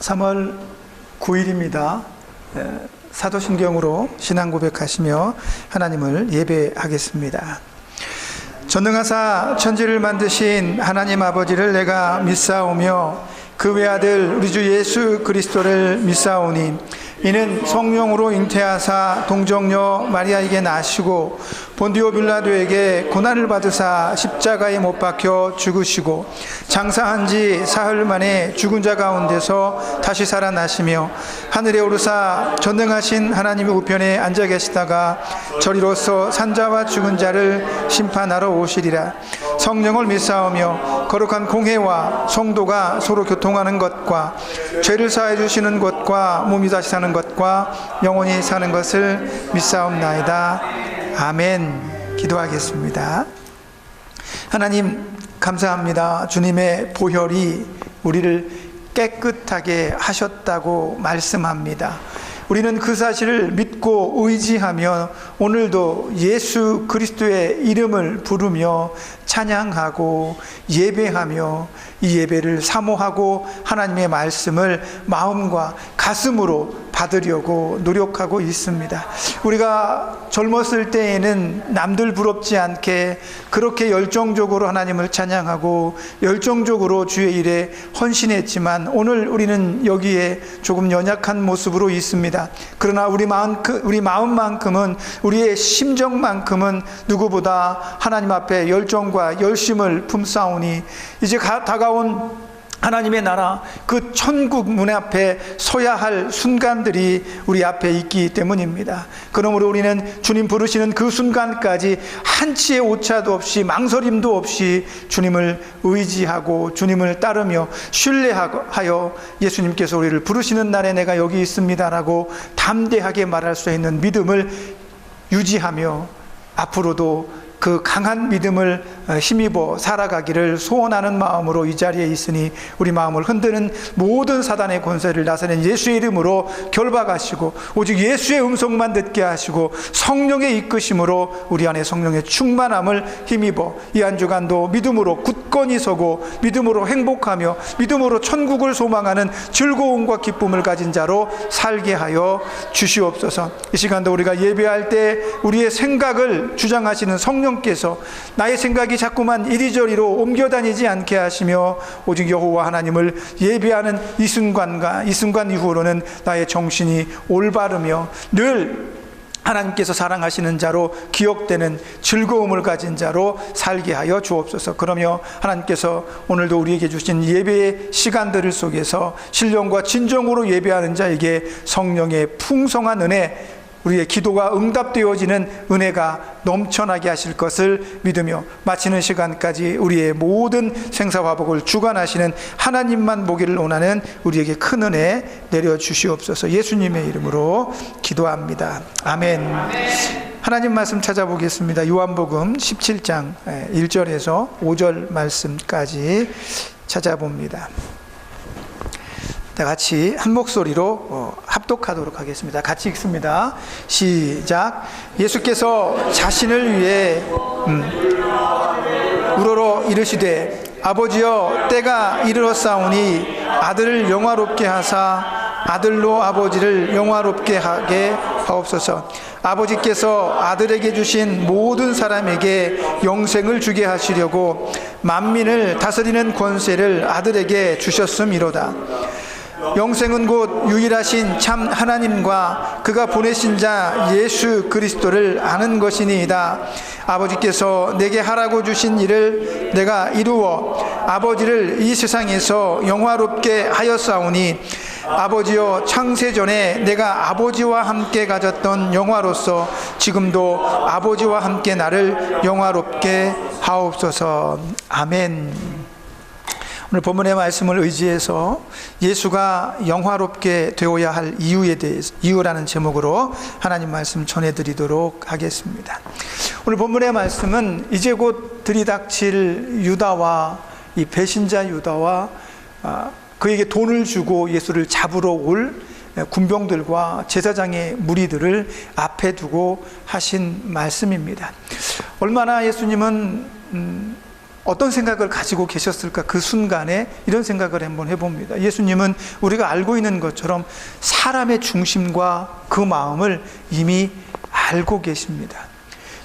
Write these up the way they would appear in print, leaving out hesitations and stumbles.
3월 9일입니다. 사도신경으로 신앙 고백하시며 하나님을 예배하겠습니다. 전능하사 천지를 만드신 하나님 아버지를 내가 믿사오며 그 외아들 우리 주 예수 그리스도를 믿사오니 이는 성령으로 잉태하사 동정녀 마리아에게 나시고 본디오 빌라도에게 고난을 받으사 십자가에 못 박혀 죽으시고 장사한 지 사흘 만에 죽은 자 가운데서 다시 살아나시며 하늘에 오르사 전능하신 하나님의 우편에 앉아 계시다가 저리로서 산자와 죽은 자를 심판하러 오시리라. 성령을 믿사오며 거룩한 공회와 성도가 서로 교통하는 것과 죄를 사해 주시는 것과 몸이 다시 사는 것과 영원히 사는 것을 믿사옵나이다. 아멘. 기도하겠습니다. 하나님 감사합니다. 주님의 보혈이 우리를 깨끗하게 하셨다고 말씀합니다. 우리는 그 사실을 믿고 의지하며 오늘도 예수 그리스도의 이름을 부르며 찬양하고 예배하며 이 예배를 사모하고 하나님의 말씀을 마음과 가슴으로 받으려고 노력하고 있습니다. 우리가 젊었을 때에는 남들 부럽지 않게 그렇게 열정적으로 하나님을 찬양하고 열정적으로 주의 일에 헌신했지만 오늘 우리는 여기에 조금 연약한 모습으로 있습니다. 그러나 우리 마음만큼은 우리의 심정만큼은 누구보다 하나님 앞에 열정과 열심을 품사오니 이제 다가온 하나님의 나라 그 천국 문 앞에 서야 할 순간들이 우리 앞에 있기 때문입니다. 그러므로 우리는 주님 부르시는 그 순간까지 한치의 오차도 없이 망설임도 없이 주님을 의지하고 주님을 따르며 신뢰하여 예수님께서 우리를 부르시는 날에 내가 여기 있습니다라고 담대하게 말할 수 있는 믿음을 유지하며 앞으로도 그 강한 믿음을 힘입어 살아가기를 소원하는 마음으로 이 자리에 있으니 우리 마음을 흔드는 모든 사단의 권세를 나서는 예수의 이름으로 결박하시고 오직 예수의 음성만 듣게 하시고 성령의 이끄심으로 우리 안에 성령의 충만함을 힘입어 이 한 주간도 믿음으로 굳건히 서고 믿음으로 행복하며 믿음으로 천국을 소망하는 즐거움과 기쁨을 가진 자로 살게 하여 주시옵소서. 이 시간도 우리가 예배할 때 우리의 생각을 주장하시는 성령께서 나의 생각이 자꾸만 이리저리로 옮겨다니지 않게 하시며 오직 여호와 하나님을 예배하는 이 순간 이후로는 나의 정신이 올바르며 늘 하나님께서 사랑하시는 자로 기억되는 즐거움을 가진 자로 살게 하여 주옵소서. 그러며 하나님께서 오늘도 우리에게 주신 예배의 시간들 속에서 신령과 진정으로 예배하는 자에게 성령의 풍성한 은혜, 우리의 기도가 응답되어지는 은혜가 넘쳐나게 하실 것을 믿으며 마치는 시간까지 우리의 모든 생사화복을 주관하시는 하나님만 보기를 원하는 우리에게 큰 은혜 내려주시옵소서. 예수님의 이름으로 기도합니다. 아멘. 하나님 말씀 찾아보겠습니다. 요한복음 17장 1절에서 5절 말씀까지 찾아봅니다. 같이 한 목소리로 합독하도록 하겠습니다. 같이 읽습니다. 시작. 예수께서 자신을 위해 우러러 이르시되 아버지여 때가 이르렀사오니 아들을 영화롭게 하사 아들로 아버지를 영화롭게 하게 하옵소서. 아버지께서 아들에게 주신 모든 사람에게 영생을 주게 하시려고 만민을 다스리는 권세를 아들에게 주셨음이로다. 영생은 곧 유일하신 참 하나님과 그가 보내신 자 예수 그리스도를 아는 것이니이다. 아버지께서 내게 하라고 주신 일을 내가 이루어 아버지를 이 세상에서 영화롭게 하였사오니 아버지여 창세전에 내가 아버지와 함께 가졌던 영화로서 지금도 아버지와 함께 나를 영화롭게 하옵소서. 아멘. 오늘 본문의 말씀을 의지해서 예수가 영화롭게 되어야 할 이유에 대해서 이유라는 제목으로 하나님 말씀 전해드리도록 하겠습니다. 오늘 본문의 말씀은 이제 곧 들이닥칠 유다와 이 배신자 유다와 그에게 돈을 주고 예수를 잡으러 올 군병들과 제사장의 무리들을 앞에 두고 하신 말씀입니다. 얼마나 예수님은 어떤 생각을 가지고 계셨을까? 그 순간에 이런 생각을 한번 해봅니다. 예수님은 우리가 알고 있는 것처럼 사람의 중심과 그 마음을 이미 알고 계십니다.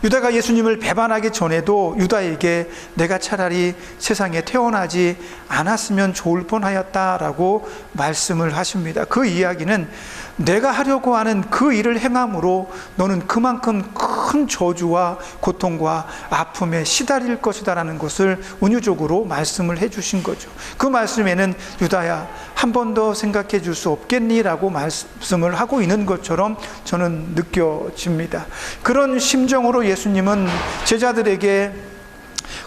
유다가 예수님을 배반하기 전에도 유다에게 내가 차라리 세상에 태어나지 않았으면 좋을 뻔하였다라고 말씀을 하십니다. 그 이야기는 내가 하려고 하는 그 일을 행함으로 너는 그만큼 큰 저주와 고통과 아픔에 시달릴 것이다라는 것을 은유적으로 말씀을 해주신 거죠. 그 말씀에는 유다야, 한 번 더 생각해 줄 수 없겠니라고 말씀을 하고 있는 것처럼 저는 느껴집니다. 그런 심정으로 예수님은 제자들에게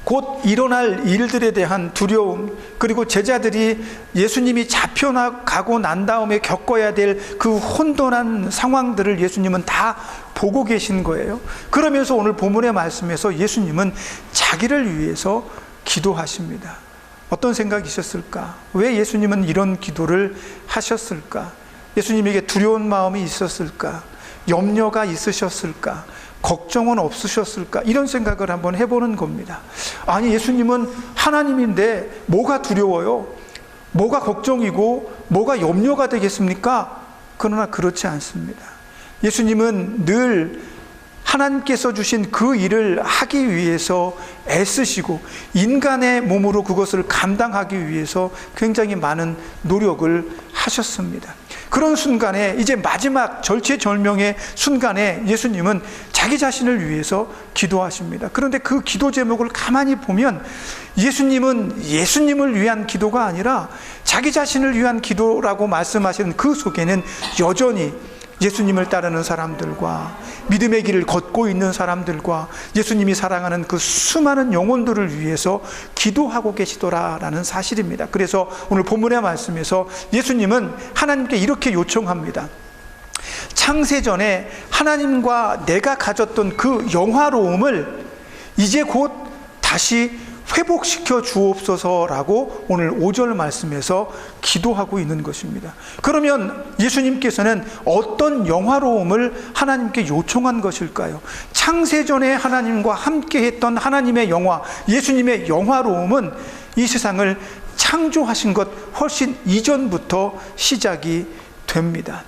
곧 일어날 일들에 대한 두려움, 그리고 제자들이 예수님이 잡혀가고 난 다음에 겪어야 될 그 혼돈한 상황들을 예수님은 다 보고 계신 거예요. 그러면서 오늘 본문의 말씀에서 예수님은 자기를 위해서 기도하십니다. 어떤 생각이셨을까? 왜 예수님은 이런 기도를 하셨을까? 예수님에게 두려운 마음이 있었을까? 염려가 있으셨을까? 걱정은 없으셨을까? 이런 생각을 한번 해보는 겁니다. 아니, 예수님은 하나님인데 뭐가 두려워요? 뭐가 걱정이고 뭐가 염려가 되겠습니까? 그러나 그렇지 않습니다. 예수님은 늘 하나님께서 주신 그 일을 하기 위해서 애쓰시고 인간의 몸으로 그것을 감당하기 위해서 굉장히 많은 노력을 하셨습니다. 그런 순간에, 이제 마지막 절체절명의 순간에 예수님은 자기 자신을 위해서 기도하십니다. 그런데 그 기도 제목을 가만히 보면 예수님은 예수님을 위한 기도가 아니라 자기 자신을 위한 기도라고 말씀하시는 그 속에는 여전히 예수님을 따르는 사람들과 믿음의 길을 걷고 있는 사람들과 예수님이 사랑하는 그 수많은 영혼들을 위해서 기도하고 계시더라라는 사실입니다. 그래서 오늘 본문의 말씀에서 예수님은 하나님께 이렇게 요청합니다. 창세전에 하나님과 내가 가졌던 그 영화로움을 이제 곧 다시 회복시켜 주옵소서라고 오늘 5절 말씀에서 기도하고 있는 것입니다. 그러면 예수님께서는 어떤 영화로움을 하나님께 요청한 것일까요? 창세전에 하나님과 함께 했던 하나님의 영화, 예수님의 영화로움은 이 세상을 창조하신 것 훨씬 이전부터 시작이 됩니다.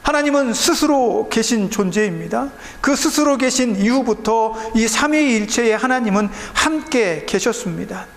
하나님은 스스로 계신 존재입니다. 그 스스로 계신 이후부터 이 삼위일체의 하나님은 함께 계셨습니다.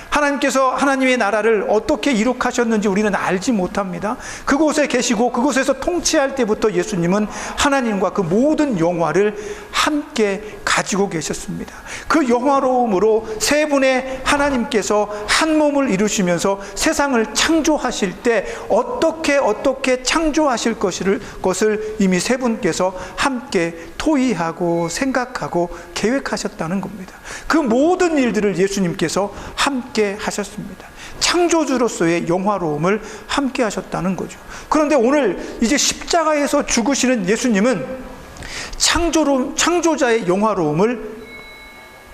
하나님께서 하나님의 나라를 어떻게 이룩하셨는지 우리는 알지 못합니다. 그곳에 계시고 그곳에서 통치할 때부터 예수님은 하나님과 그 모든 영화를 함께 가지고 계셨습니다. 그 영화로움으로 세 분의 하나님께서 한 몸을 이루시면서 세상을 창조하실 때 어떻게 창조하실 것을 이미 세 분께서 함께 토의하고 생각하고 계획하셨다는 겁니다. 그 모든 일들을 예수님께서 함께 하셨습니다. 창조주로서의 영화로움을 함께 하셨다는 거죠. 그런데 오늘 이제 십자가에서 죽으시는 예수님은 창조자의 영화로움을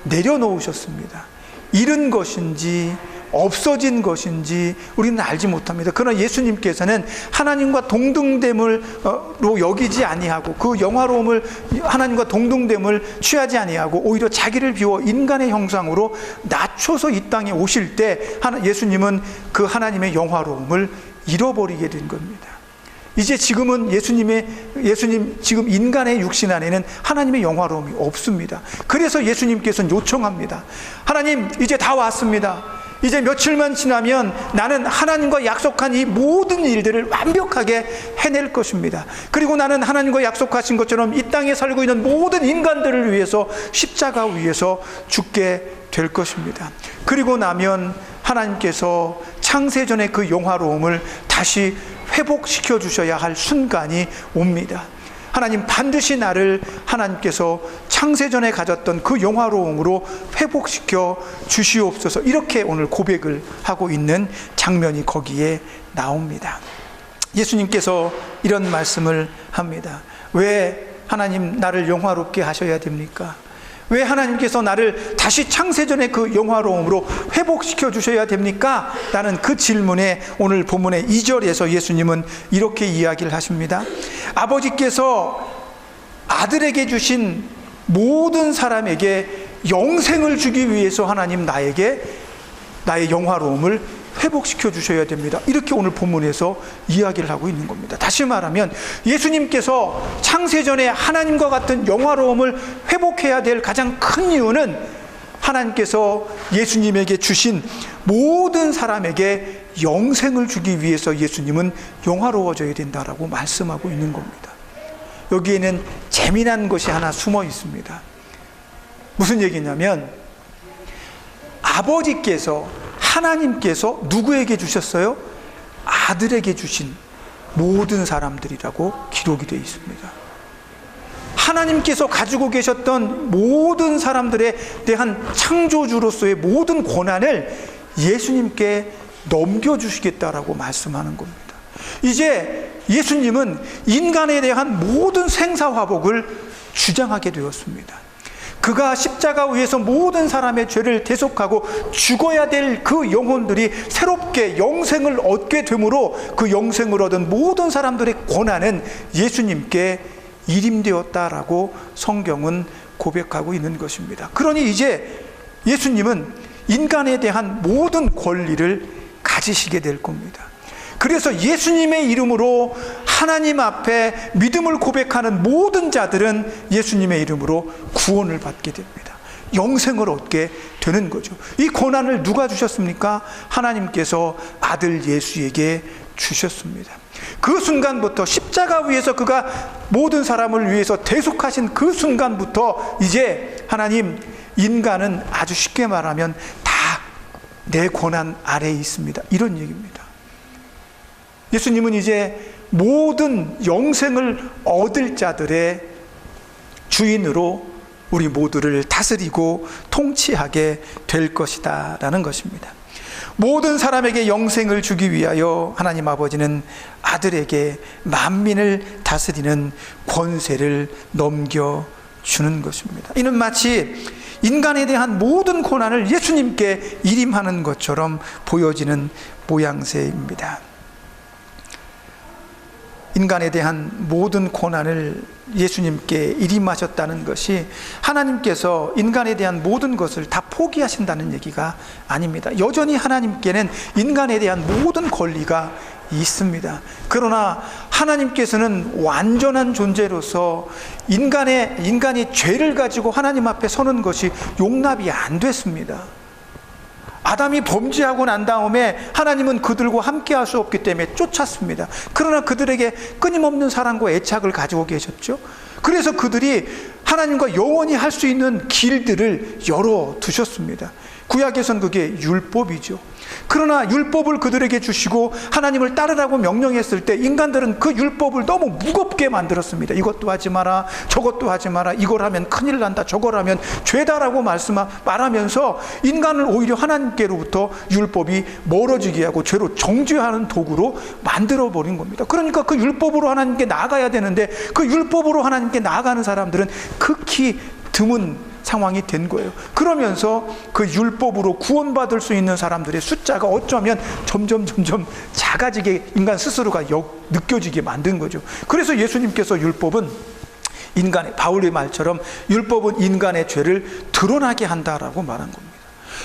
내려놓으셨습니다. 잃은 것인지 없어진 것인지 우리는 알지 못합니다. 그러나 예수님께서는 하나님과 동등됨으로 여기지 아니하고 그 영화로움을 하나님과 동등됨을 취하지 아니하고 오히려 자기를 비워 인간의 형상으로 낮춰서 이 땅에 오실 때 예수님은 그 하나님의 영화로움을 잃어버리게 된 겁니다. 이제 지금은 예수님 지금 인간의 육신 안에는 하나님의 영화로움이 없습니다. 그래서 예수님께서는 요청합니다. 하나님, 이제 다 왔습니다. 이제 며칠만 지나면 나는 하나님과 약속한 이 모든 일들을 완벽하게 해낼 것입니다. 그리고 나는 하나님과 약속하신 것처럼 이 땅에 살고 있는 모든 인간들을 위해서 십자가 위에서 죽게 될 것입니다. 그리고 나면 하나님께서 창세전의 그 영화로움을 다시 회복시켜 주셔야 할 순간이 옵니다. 하나님, 반드시 나를 하나님께서 창세전에 가졌던 그 영화로움으로 회복시켜 주시옵소서. 이렇게 오늘 고백을 하고 있는 장면이 거기에 나옵니다. 예수님께서 이런 말씀을 합니다. 왜 하나님 나를 영화롭게 하셔야 됩니까? 왜 하나님께서 나를 다시 창세전의 그 영화로움으로 회복시켜 주셔야 됩니까? 라는 그 질문에 오늘 본문의 2절에서 예수님은 이렇게 이야기를 하십니다. 아버지께서 아들에게 주신 모든 사람에게 영생을 주기 위해서 하나님 나에게 나의 영화로움을 회복시켜 주셔야 됩니다. 이렇게 오늘 본문에서 이야기를 하고 있는 겁니다. 다시 말하면 예수님께서 창세전에 하나님과 같은 영화로움을 회복해야 될 가장 큰 이유는 하나님께서 예수님에게 주신 모든 사람에게 영생을 주기 위해서 예수님은 영화로워져야 된다라고 말씀하고 있는 겁니다. 여기에는 재미난 것이 하나 숨어 있습니다. 무슨 얘기냐면 아버지께서, 하나님께서 누구에게 주셨어요? 아들에게 주신 모든 사람들이라고 기록이 되어 있습니다. 하나님께서 가지고 계셨던 모든 사람들에 대한 창조주로서의 모든 권한을 예수님께 넘겨주시겠다라고 말씀하는 겁니다. 이제 예수님은 인간에 대한 모든 생사화복을 주장하게 되었습니다. 그가 십자가 위에서 모든 사람의 죄를 대속하고 죽어야 될 그 영혼들이 새롭게 영생을 얻게 되므로 그 영생을 얻은 모든 사람들의 권한은 예수님께 일임되었다라고 성경은 고백하고 있는 것입니다. 그러니 이제 예수님은 인간에 대한 모든 권리를 가지시게 될 겁니다. 그래서 예수님의 이름으로 하나님 앞에 믿음을 고백하는 모든 자들은 예수님의 이름으로 구원을 받게 됩니다. 영생을 얻게 되는 거죠. 이 권한을 누가 주셨습니까? 하나님께서 아들 예수에게 주셨습니다. 그 순간부터 십자가 위에서 그가 모든 사람을 위해서 대속하신 그 순간부터 이제 하나님, 인간은 아주 쉽게 말하면 다 내 권한 아래에 있습니다. 이런 얘기입니다. 예수님은 이제 모든 영생을 얻을 자들의 주인으로 우리 모두를 다스리고 통치하게 될 것이다 라는 것입니다. 모든 사람에게 영생을 주기 위하여 하나님 아버지는 아들에게 만민을 다스리는 권세를 넘겨주는 것입니다. 이는 마치 인간에 대한 모든 고난을 예수님께 일임하는 것처럼 보여지는 모양새입니다. 인간에 대한 모든 고난을 예수님께 일임하셨다는 것이 하나님께서 인간에 대한 모든 것을 다 포기하신다는 얘기가 아닙니다. 여전히 하나님께는 인간에 대한 모든 권리가 있습니다. 그러나 하나님께서는 완전한 존재로서 인간이 죄를 가지고 하나님 앞에 서는 것이 용납이 안 됐습니다. 아담이 범죄하고 난 다음에 하나님은 그들과 함께 할 수 없기 때문에 쫓았습니다. 그러나 그들에게 끊임없는 사랑과 애착을 가지고 계셨죠. 그래서 그들이 하나님과 영원히 할 수 있는 길들을 열어두셨습니다. 구약에선 그게 율법이죠. 그러나 율법을 그들에게 주시고 하나님을 따르라고 명령했을 때 인간들은 그 율법을 너무 무겁게 만들었습니다. 이것도 하지 마라, 저것도 하지 마라, 이걸 하면 큰일 난다, 저걸 하면 죄다라고 말하면서 인간을 오히려 하나님께로부터 율법이 멀어지게 하고 죄로 정죄하는 도구로 만들어버린 겁니다. 그러니까 그 율법으로 하나님께 나아가야 되는데 그 율법으로 하나님께 나아가는 사람들은 극히 드문 상황이 된 거예요. 그러면서 그 율법으로 구원받을 수 있는 사람들의 숫자가 어쩌면 점점 작아지게 인간 스스로가 느껴지게 만든 거죠. 그래서 예수님께서 율법은 바울의 말처럼 율법은 인간의 죄를 드러나게 한다라고 말한 겁니다.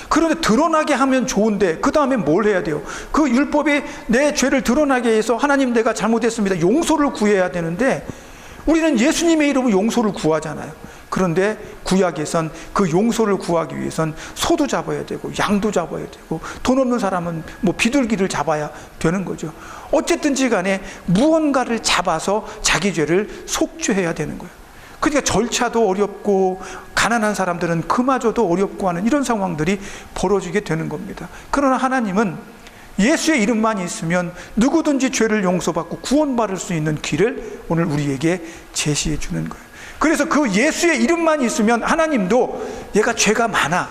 그런데 드러나게 하면 좋은데 그 다음에 뭘 해야 돼요? 그 율법이 내 죄를 드러나게 해서 하나님 내가 잘못했습니다, 용서를 구해야 되는데 우리는 예수님의 이름으로 용서를 구하잖아요. 그런데 구약에선 그 용서를 구하기 위해선 소도 잡아야 되고 양도 잡아야 되고 돈 없는 사람은 비둘기를 잡아야 되는 거죠. 어쨌든지 간에 무언가를 잡아서 자기 죄를 속죄해야 되는 거예요. 그러니까 절차도 어렵고 가난한 사람들은 그마저도 어렵고 하는 이런 상황들이 벌어지게 되는 겁니다. 그러나 하나님은 예수의 이름만 있으면 누구든지 죄를 용서받고 구원받을 수 있는 길을 오늘 우리에게 제시해 주는 거예요. 그래서 그 예수의 이름만 있으면 하나님도 얘가 죄가 많아,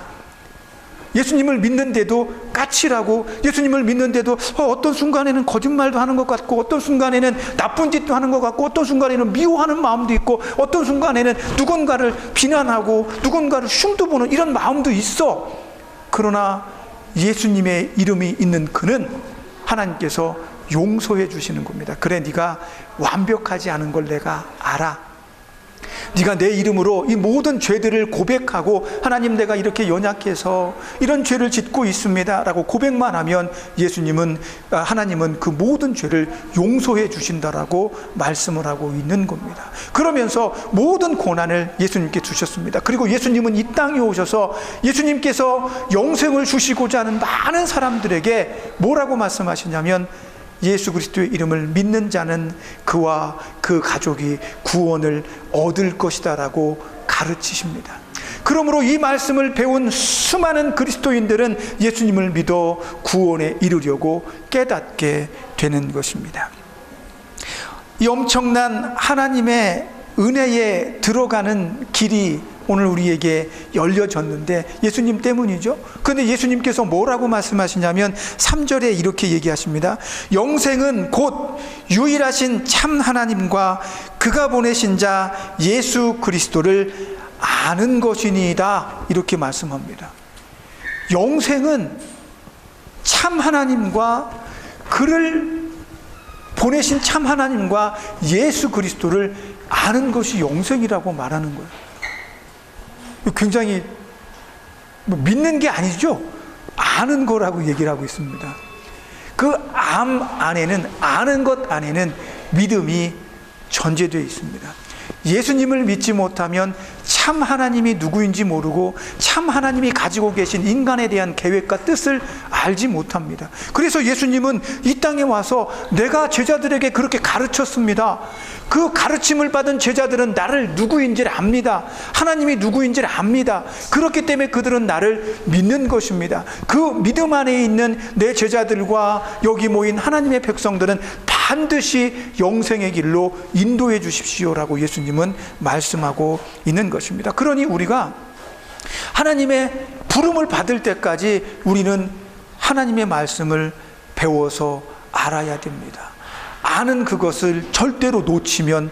예수님을 믿는데도 까칠하고 예수님을 믿는데도 어떤 순간에는 거짓말도 하는 것 같고 어떤 순간에는 나쁜 짓도 하는 것 같고 어떤 순간에는 미워하는 마음도 있고 어떤 순간에는 누군가를 비난하고 누군가를 흉도 보는 이런 마음도 있어. 그러나 예수님의 이름이 있는 그는 하나님께서 용서해 주시는 겁니다. 그래, 네가 완벽하지 않은 걸 내가 알아. 네가 내 이름으로 이 모든 죄들을 고백하고 하나님 내가 이렇게 연약해서 이런 죄를 짓고 있습니다 라고 고백만 하면 하나님은 그 모든 죄를 용서해 주신다라고 말씀을 하고 있는 겁니다. 그러면서 모든 고난을 예수님께 주셨습니다. 그리고 예수님은 이 땅에 오셔서 예수님께서 영생을 주시고자 하는 많은 사람들에게 뭐라고 말씀하시냐면 예수 그리스도의 이름을 믿는 자는 그와 그 가족이 구원을 얻을 것이다 라고 가르치십니다. 그러므로 이 말씀을 배운 수많은 그리스도인들은 예수님을 믿어 구원에 이르려고 깨닫게 되는 것입니다. 이 엄청난 하나님의 은혜에 들어가는 길이 오늘 우리에게 열려졌는데 예수님 때문이죠. 그런데 예수님께서 뭐라고 말씀하시냐면 3절에 이렇게 얘기하십니다. 영생은 곧 유일하신 참 하나님과 그가 보내신 자 예수 그리스도를 아는 것이니이다 이렇게 말씀합니다. 영생은 참 하나님과 그를 보내신 참 하나님과 예수 그리스도를 아는 것이 영생이라고 말하는 거예요. 굉장히 믿는 게 아니죠. 아는 거라고 얘기를 하고 있습니다. 그 아는 것 안에는 믿음이 전제되어 있습니다. 예수님을 믿지 못하면 참 하나님이 누구인지 모르고 참 하나님이 가지고 계신 인간에 대한 계획과 뜻을 알지 못합니다. 그래서 예수님은 이 땅에 와서 내가 제자들에게 그렇게 가르쳤습니다. 그 가르침을 받은 제자들은 나를 누구인지를 압니다. 하나님이 누구인지를 압니다. 그렇기 때문에 그들은 나를 믿는 것입니다. 그 믿음 안에 있는 내 제자들과 여기 모인 하나님의 백성들은 반드시 영생의 길로 인도해 주십시오라고 예수님은 말씀하고 있는 것입니다. 그러니 우리가 하나님의 부름을 받을 때까지 우리는 하나님의 말씀을 배워서 알아야 됩니다. 아는 그것을 절대로 놓치면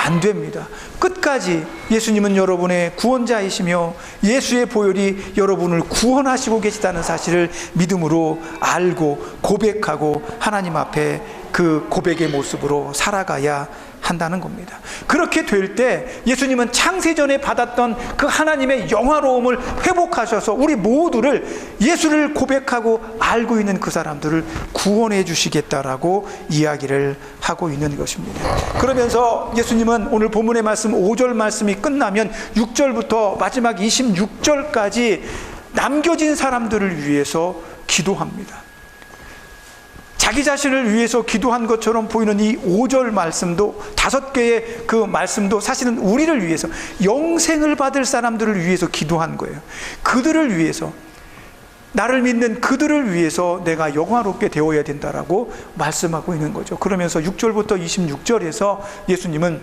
안 됩니다. 끝까지 예수님은 여러분의 구원자이시며 예수의 보혈이 여러분을 구원하시고 계시다는 사실을 믿음으로 알고 고백하고 하나님 앞에 그 고백의 모습으로 살아가야 한다는 겁니다. 그렇게 될 때 예수님은 창세전에 받았던 그 하나님의 영화로움을 회복하셔서 우리 모두를 예수를 고백하고 알고 있는 그 사람들을 구원해 주시겠다라고 이야기를 하고 있는 것입니다. 그러면서 예수님은 오늘 본문의 말씀 5절 말씀이 끝나면 6절부터 마지막 26절까지 남겨진 사람들을 위해서 기도합니다. 자기 자신을 위해서 기도한 것처럼 보이는 이 5절 말씀도 5개의 그 말씀도 사실은 우리를 위해서 영생을 받을 사람들을 위해서 기도한 거예요. 그들을 위해서, 나를 믿는 그들을 위해서 내가 영화롭게 되어야 된다라고 말씀하고 있는 거죠. 그러면서 6절부터 26절에서 예수님은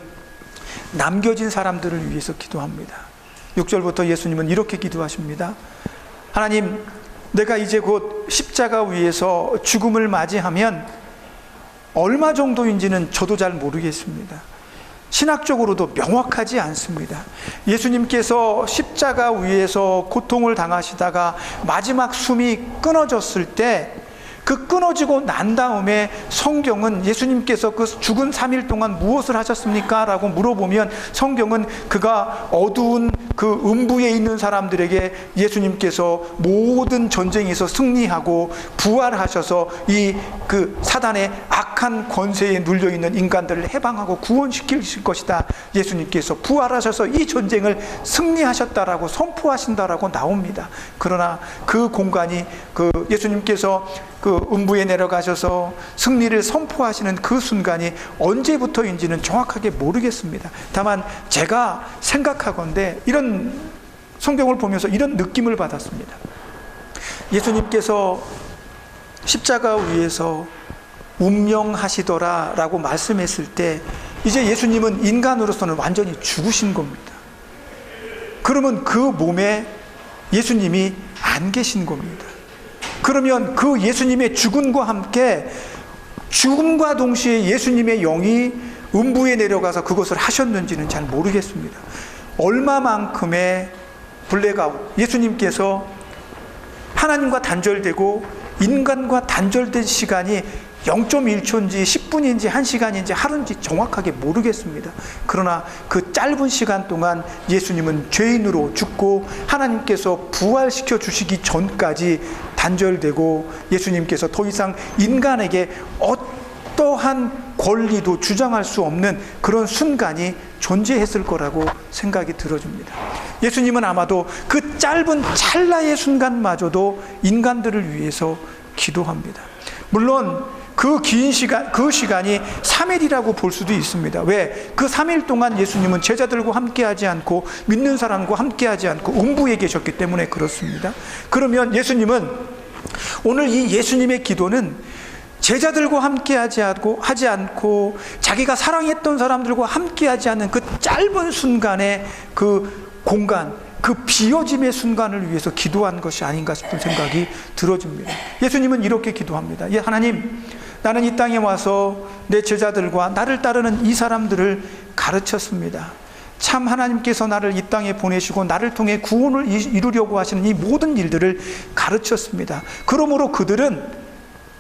남겨진 사람들을 위해서 기도합니다. 6절부터 예수님은 이렇게 기도하십니다. 하나님, 내가 이제 곧 십자가 위에서 죽음을 맞이하면 얼마 정도인지는 저도 잘 모르겠습니다. 신학적으로도 명확하지 않습니다. 예수님께서 십자가 위에서 고통을 당하시다가 마지막 숨이 끊어졌을 때 그 끊어지고 난 다음에 성경은 예수님께서 그 죽은 3일 동안 무엇을 하셨습니까? 라고 물어보면 성경은 그가 어두운 그 음부에 있는 사람들에게 예수님께서 모든 전쟁에서 승리하고 부활하셔서 이 그 사단의 악한 권세에 눌려있는 인간들을 해방하고 구원시킬 것이다. 예수님께서 부활하셔서 이 전쟁을 승리하셨다라고 선포하신다라고 나옵니다. 그러나 그 공간이 그 예수님께서 그 음부에 내려가셔서 승리를 선포하시는 그 순간이 언제부터인지는 정확하게 모르겠습니다. 다만 제가 생각하건대 이런 성경을 보면서 이런 느낌을 받았습니다. 예수님께서 십자가 위에서 운명하시더라 라고 말씀했을 때 이제 예수님은 인간으로서는 완전히 죽으신 겁니다. 그러면 그 몸에 예수님이 안 계신 겁니다. 그러면 그 예수님의 죽음과 함께 죽음과 동시에 예수님의 영이 음부에 내려가서 그것을 하셨는지는 잘 모르겠습니다. 얼마만큼의 블랙아웃, 예수님께서 하나님과 단절되고 인간과 단절된 시간이 0.1초인지 10분인지 1시간인지 하루인지 정확하게 모르겠습니다. 그러나 그 짧은 시간 동안 예수님은 죄인으로 죽고 하나님께서 부활시켜 주시기 전까지 단절되고 예수님께서 더 이상 인간에게 어떠한 권리도 주장할 수 없는 그런 순간이 존재했을 거라고 생각이 들어집니다. 예수님은 아마도 그 짧은 찰나의 순간마저도 인간들을 위해서 기도합니다. 물론 그 긴 시간, 그 시간이 3일이라고 볼 수도 있습니다. 왜? 그 3일 동안 예수님은 제자들과 함께하지 않고 믿는 사람과 함께하지 않고 음부에 계셨기 때문에 그렇습니다. 그러면 예수님은 오늘 이 예수님의 기도는 제자들과 함께하지 않고 자기가 사랑했던 사람들과 함께하지 않는 그 짧은 순간의 그 공간, 그 비어짐의 순간을 위해서 기도한 것이 아닌가 싶은 생각이 들어집니다. 예수님은 이렇게 기도합니다. 하나님, 나는 이 땅에 와서 내 제자들과 나를 따르는 이 사람들을 가르쳤습니다. 참 하나님께서 나를 이 땅에 보내시고 나를 통해 구원을 이루려고 하시는 이 모든 일들을 가르쳤습니다. 그러므로 그들은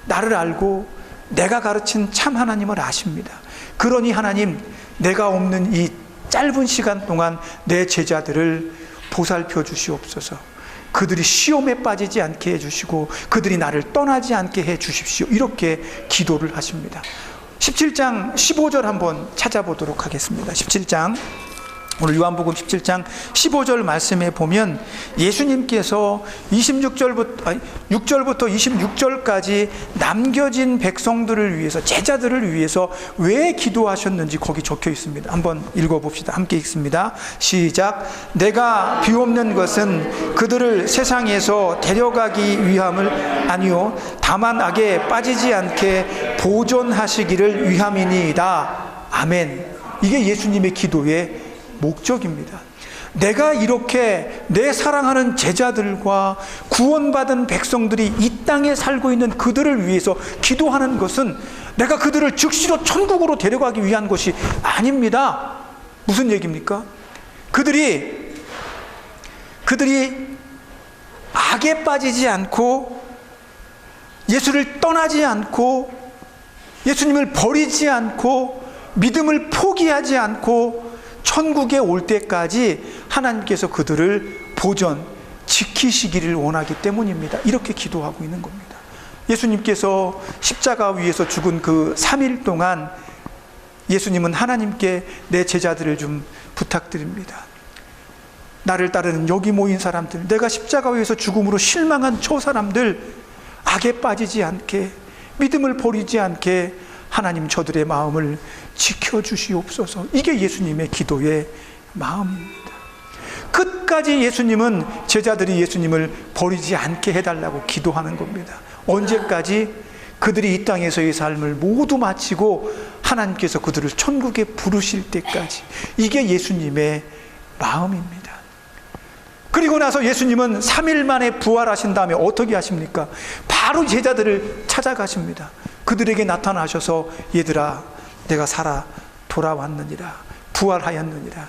나를 알고 내가 가르친 참 하나님을 아십니다. 그러니 하나님, 내가 없는 이 짧은 시간 동안 내 제자들을 보살펴 주시옵소서. 그들이 시험에 빠지지 않게 해주시고 그들이 나를 떠나지 않게 해주십시오. 이렇게 기도를 하십니다. 17장 15절 한번 찾아보도록 하겠습니다. 17장, 오늘 요한복음 17장 15절 말씀에 보면 예수님께서 6절부터 26절까지 남겨진 백성들을 위해서, 제자들을 위해서 왜 기도하셨는지 거기 적혀 있습니다. 한번 읽어봅시다. 함께 읽습니다. 시작. 내가 비옵는 것은 그들을 세상에서 데려가기 위함을 아니요 다만 악에 빠지지 않게 보존하시기를 위함이니이다. 아멘. 이게 예수님의 기도의 목적입니다. 내가 이렇게 내 사랑하는 제자들과 구원받은 백성들이 이 땅에 살고 있는 그들을 위해서 기도하는 것은 내가 그들을 즉시로 천국으로 데려가기 위한 것이 아닙니다. 무슨 얘기입니까? 그들이 악에 빠지지 않고 예수를 떠나지 않고 예수님을 버리지 않고 믿음을 포기하지 않고 천국에 올 때까지 하나님께서 그들을 지키시기를 원하기 때문입니다. 이렇게 기도하고 있는 겁니다. 예수님께서 십자가 위에서 죽은 그 3일 동안 예수님은 하나님께 내 제자들을 좀 부탁드립니다. 나를 따르는 여기 모인 사람들, 내가 십자가 위에서 죽음으로 실망한 저 사람들, 악에 빠지지 않게, 믿음을 버리지 않게 하나님 저들의 마음을 지켜주시옵소서. 이게 예수님의 기도의 마음입니다. 끝까지 예수님은 제자들이 예수님을 버리지 않게 해달라고 기도하는 겁니다. 언제까지? 그들이 이 땅에서의 삶을 모두 마치고 하나님께서 그들을 천국에 부르실 때까지. 이게 예수님의 마음입니다. 그리고 나서 예수님은 3일 만에 부활하신 다음에 어떻게 하십니까? 바로 제자들을 찾아가십니다. 그들에게 나타나셔서 얘들아, 내가 살아 돌아왔느니라, 부활하였느니라.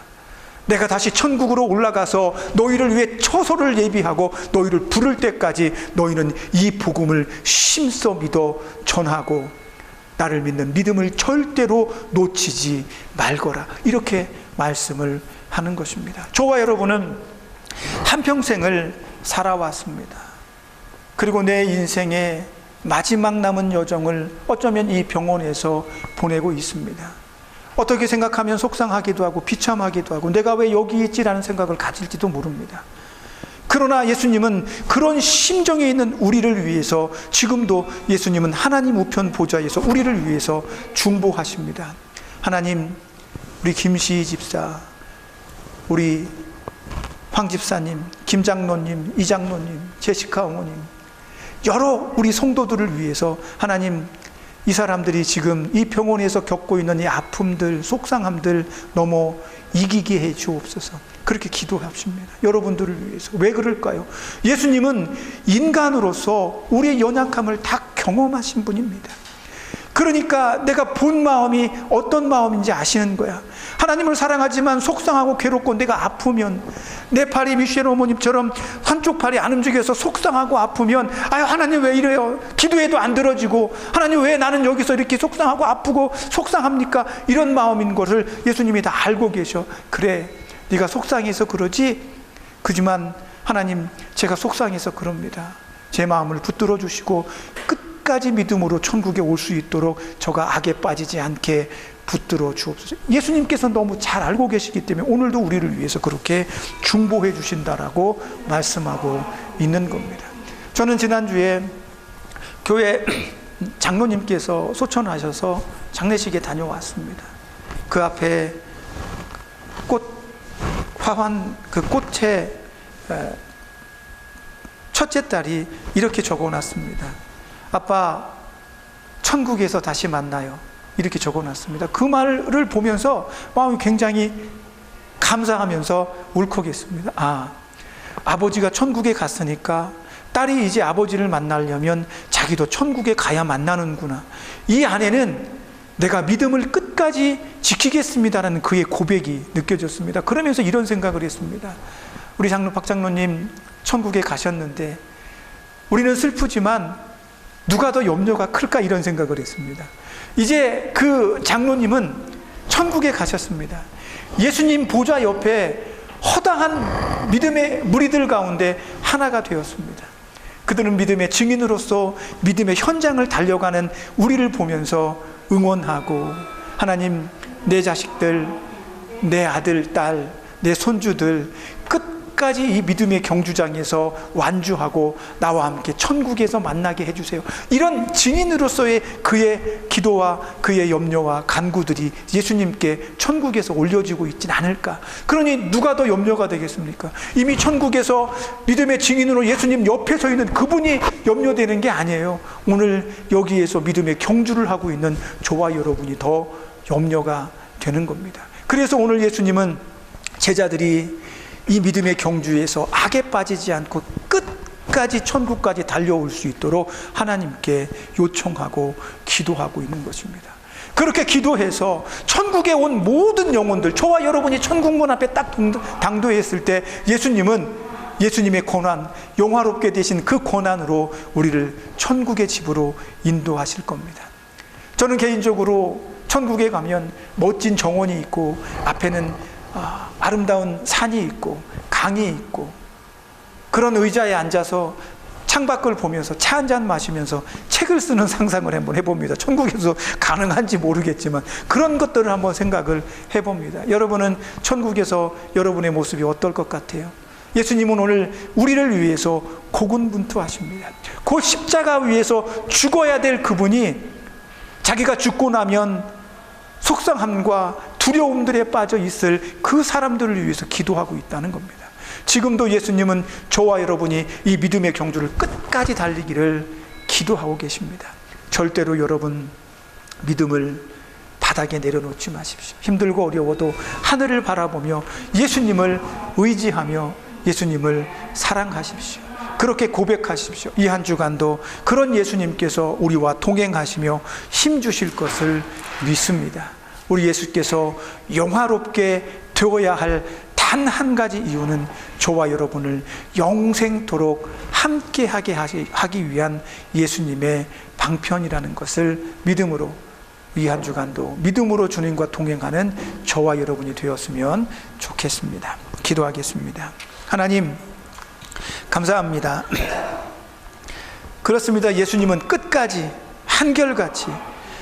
내가 다시 천국으로 올라가서 너희를 위해 처소를 예비하고 너희를 부를 때까지 너희는 이 복음을 심써 믿어 전하고 나를 믿는 믿음을 절대로 놓치지 말거라. 이렇게 말씀을 하는 것입니다. 저와 여러분은 한평생을 살아왔습니다. 그리고 내 인생의 마지막 남은 여정을 어쩌면 이 병원에서 보내고 있습니다. 어떻게 생각하면 속상하기도 하고 비참하기도 하고 내가 왜 여기 있지라는 생각을 가질지도 모릅니다. 그러나 예수님은 그런 심정에 있는 우리를 위해서 지금도 예수님은 하나님 우편 보좌에서 우리를 위해서 중보하십니다. 하나님, 우리 김시희 집사, 우리 황 집사님, 김 장로님, 이 장로님, 제시카 어머님, 여러 우리 성도들을 위해서 하나님, 이 사람들이 지금 이 병원에서 겪고 있는 이 아픔들, 속상함들 너무 이기게 해 주옵소서. 그렇게 기도하십니다. 여러분들을 위해서. 왜 그럴까요? 예수님은 인간으로서 우리의 연약함을 다 경험하신 분입니다. 그러니까 내가 본 마음이 어떤 마음인지 아시는 거야. 하나님을 사랑하지만 속상하고 괴롭고 내가 아프면, 내 팔이 미셸 어머님처럼 한쪽 팔이 안 움직여서 속상하고 아프면, 아유 하나님 왜 이래요? 기도해도 안 들어지고, 하나님 왜 나는 여기서 이렇게 속상하고 아프고 속상합니까? 이런 마음인 것을 예수님이 다 알고 계셔. 그래, 네가 속상해서 그러지? 그지만 하나님, 제가 속상해서 그럽니다. 제 마음을 붙들어 주시고 끝까지 믿음으로 천국에 올 수 있도록 저가 악에 빠지지 않게 붙들어 주옵소서. 예수님께서 너무 잘 알고 계시기 때문에 오늘도 우리를 위해서 그렇게 중보해 주신다라고 말씀하고 있는 겁니다. 저는 지난주에 교회 장로님께서 소천하셔서 장례식에 다녀왔습니다. 그 앞에 화환 그 꽃에 첫째 딸이 이렇게 적어놨습니다. 아빠, 천국에서 다시 만나요. 이렇게 적어놨습니다. 그 말을 보면서 마음이 굉장히 감사하면서 울컥했습니다. 아버지가 천국에 갔으니까 딸이 이제 아버지를 만나려면 자기도 천국에 가야 만나는구나. 이 안에는 내가 믿음을 끝까지 지키겠습니다라는 그의 고백이 느껴졌습니다. 그러면서 이런 생각을 했습니다. 우리 박 장로님 천국에 가셨는데 우리는 슬프지만 누가 더 염려가 클까, 이런 생각을 했습니다. 이제 그 장로님은 천국에 가셨습니다. 예수님 보좌 옆에 허다한 믿음의 무리들 가운데 하나가 되었습니다. 그들은 믿음의 증인으로서 믿음의 현장을 달려가는 우리를 보면서 응원하고, 하나님, 내 자식들, 내 아들, 딸, 내 손주들 끝까지 이 믿음의 경주장에서 완주하고 나와 함께 천국에서 만나게 해주세요. 이런 증인으로서의 그의 기도와 그의 염려와 간구들이 예수님께 천국에서 올려지고 있진 않을까. 그러니 누가 더 염려가 되겠습니까? 이미 천국에서 믿음의 증인으로 예수님 옆에 서 있는 그분이 염려되는 게 아니에요. 오늘 여기에서 믿음의 경주를 하고 있는 저와 여러분이 더 염려가 되는 겁니다. 그래서 오늘 예수님은 제자들이 이 믿음의 경주에서 악에 빠지지 않고 끝까지 천국까지 달려올 수 있도록 하나님께 요청하고 기도하고 있는 것입니다. 그렇게 기도해서 천국에 온 모든 영혼들, 저와 여러분이 천국문 앞에 딱 당도했을 때 예수님은 예수님의 권한, 영화롭게 되신 그 권한으로 우리를 천국의 집으로 인도하실 겁니다. 저는 개인적으로 천국에 가면 멋진 정원이 있고 앞에는 아름다운 산이 있고 강이 있고 그런 의자에 앉아서 창밖을 보면서 차 한잔 마시면서 책을 쓰는 상상을 한번 해봅니다. 천국에서 가능한지 모르겠지만 그런 것들을 한번 생각을 해봅니다. 여러분은 천국에서 여러분의 모습이 어떨 것 같아요? 예수님은 오늘 우리를 위해서 고군분투하십니다. 그 십자가 위에서 죽어야 될 그분이 자기가 죽고 나면 속상함과 두려움들에 빠져 있을 그 사람들을 위해서 기도하고 있다는 겁니다. 지금도 예수님은 저와 여러분이 이 믿음의 경주를 끝까지 달리기를 기도하고 계십니다. 절대로 여러분 믿음을 바닥에 내려놓지 마십시오. 힘들고 어려워도 하늘을 바라보며 예수님을 의지하며 예수님을 사랑하십시오. 그렇게 고백하십시오. 이 한 주간도 그런 예수님께서 우리와 동행하시며 힘주실 것을 믿습니다. 우리 예수께서 영화롭게 되어야 할 단 한 가지 이유는 저와 여러분을 영생토록 함께하게 하기 위한 예수님의 방편이라는 것을 믿음으로, 이 한 주간도 믿음으로 주님과 동행하는 저와 여러분이 되었으면 좋겠습니다. 기도하겠습니다. 하나님, 감사합니다. 그렇습니다. 예수님은 끝까지 한결같이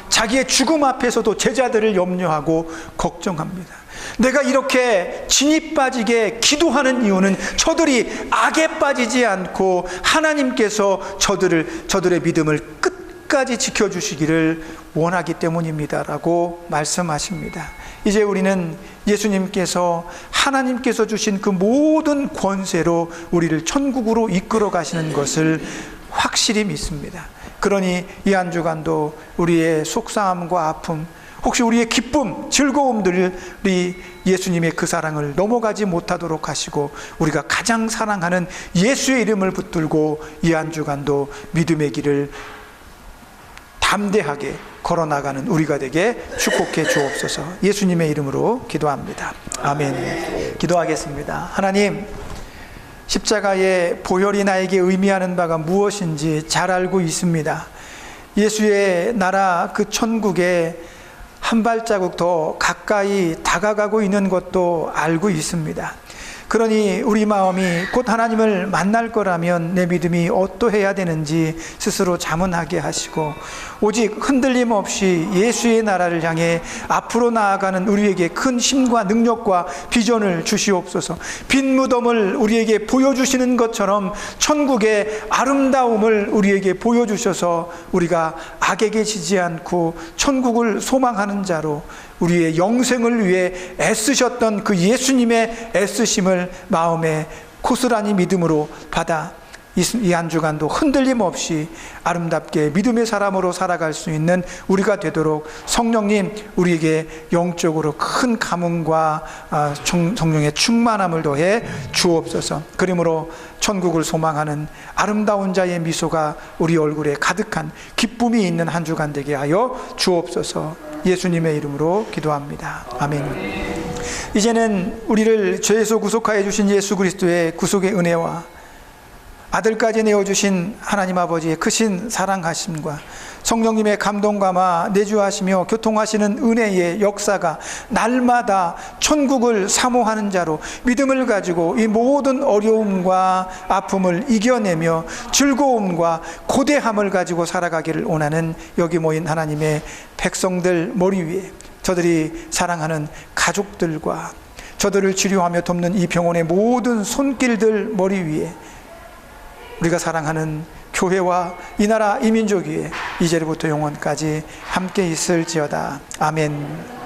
자기의 죽음 앞에서도 제자들을 염려하고 걱정합니다. 내가 이렇게 진이 빠지게 기도하는 이유는 저들이 악에 빠지지 않고 하나님께서 저들의 믿음을 끝까지 지켜주시기를 원하기 때문입니다라고 말씀하십니다. 이제 우리는 예수님께서 하나님께서 주신 그 모든 권세로 우리를 천국으로 이끌어 가시는 것을 확실히 믿습니다. 그러니 이 한 주간도 우리의 속상함과 아픔, 혹시 우리의 기쁨, 즐거움들이 예수님의 그 사랑을 넘어가지 못하도록 하시고 우리가 가장 사랑하는 예수의 이름을 붙들고 이 한 주간도 믿음의 길을 담대하게 걸어나가는 우리가 되게 축복해 주옵소서. 예수님의 이름으로 기도합니다. 아멘. 기도하겠습니다. 하나님, 십자가의 보혈이 나에게 의미하는 바가 무엇인지 잘 알고 있습니다. 예수의 나라 그 천국에 한 발자국 더 가까이 다가가고 있는 것도 알고 있습니다. 그러니 우리 마음이 곧 하나님을 만날 거라면 내 믿음이 어떠해야 되는지 스스로 자문하게 하시고, 오직 흔들림 없이 예수의 나라를 향해 앞으로 나아가는 우리에게 큰 힘과 능력과 비전을 주시옵소서. 빈 무덤을 우리에게 보여주시는 것처럼 천국의 아름다움을 우리에게 보여주셔서 우리가 악에게 지지 않고 천국을 소망하는 자로 우리의 영생을 위해 애쓰셨던 그 예수님의 애쓰심을 마음에 고스란히 믿음으로 받아 이 한 주간도 흔들림 없이 아름답게 믿음의 사람으로 살아갈 수 있는 우리가 되도록 성령님, 우리에게 영적으로 큰 감흥과 성령의 충만함을 더해 주옵소서. 그러므로 천국을 소망하는 아름다운 자의 미소가 우리 얼굴에 가득한 기쁨이 있는 한 주간 되게 하여 주옵소서. 예수님의 이름으로 기도합니다. 아멘. 이제는 우리를 죄에서 구속하여 주신 예수 그리스도의 구속의 은혜와 아들까지 내어주신 하나님 아버지의 크신 사랑하심과 성령님의 감동감화 내주하시며 교통하시는 은혜의 역사가 날마다 천국을 사모하는 자로 믿음을 가지고 이 모든 어려움과 아픔을 이겨내며 즐거움과 고대함을 가지고 살아가기를 원하는 여기 모인 하나님의 백성들 머리 위에, 저들이 사랑하는 가족들과 저들을 치료하며 돕는 이 병원의 모든 손길들 머리 위에, 우리가 사랑하는 교회와 이 나라 이 민족 위에 이제부터 영원까지 함께 있을지어다. 아멘.